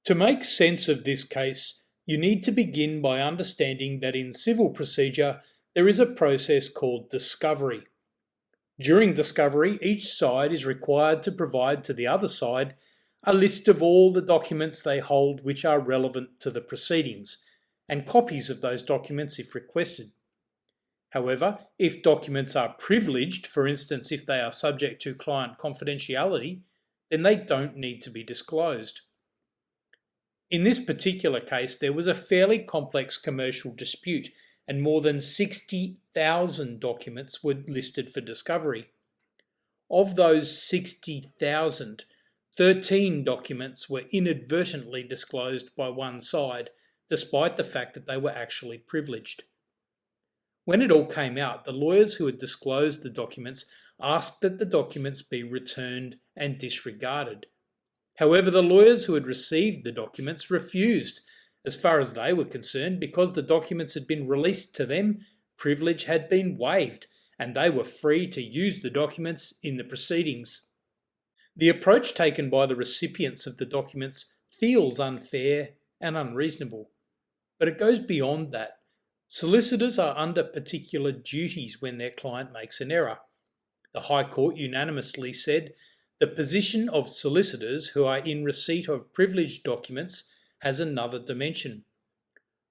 To make sense of this case, you need to begin by understanding that in civil procedure, there is a process called discovery. During discovery, each side is required to provide to the other side a list of all the documents they hold which are relevant to the proceedings, and copies of those documents if requested. However, if documents are privileged, for instance if they are subject to client confidentiality, then they don't need to be disclosed. In this particular case, there was a fairly complex commercial dispute, and more than 60,000 documents were listed for discovery. Of those 60,000, 13 documents were inadvertently disclosed by one side, despite the fact that they were actually privileged. When it all came out, the lawyers who had disclosed the documents asked that the documents be returned and disregarded. However, the lawyers who had received the documents refused. As far as they were concerned, because the documents had been released to them, privilege had been waived, and they were free to use the documents in the proceedings. The approach taken by the recipients of the documents feels unfair and unreasonable, but it goes beyond that. Solicitors are under particular duties when their client makes an error. The High Court unanimously said, "The position of solicitors who are in receipt of privileged documents has another dimension."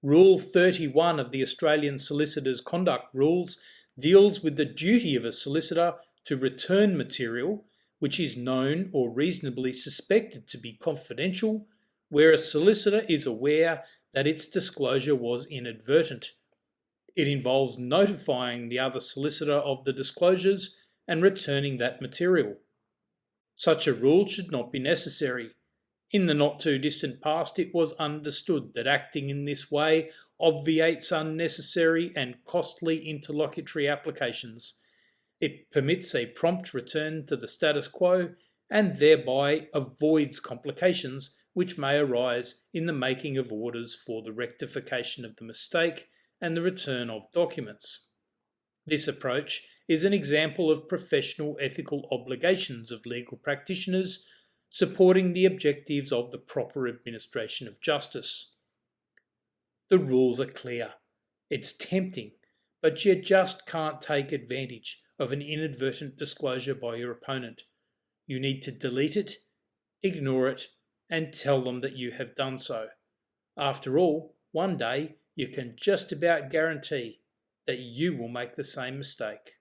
Rule 31 of the Australian Solicitors' Conduct Rules deals with the duty of a solicitor to return material which is known or reasonably suspected to be confidential, where a solicitor is aware that its disclosure was inadvertent. It involves notifying the other solicitor of the disclosures and returning that material. Such a rule should not be necessary. In the not too distant past, it was understood that acting in this way obviates unnecessary and costly interlocutory applications. It permits a prompt return to the status quo and thereby avoids complications which may arise in the making of orders for the rectification of the mistake and the return of documents. This approach is an example of professional ethical obligations of legal practitioners supporting the objectives of the proper administration of justice. The rules are clear. It's tempting, but you just can't take advantage of an inadvertent disclosure by your opponent. You need to delete it, ignore it, and tell them that you have done so. After all, one day you can just about guarantee that you will make the same mistake.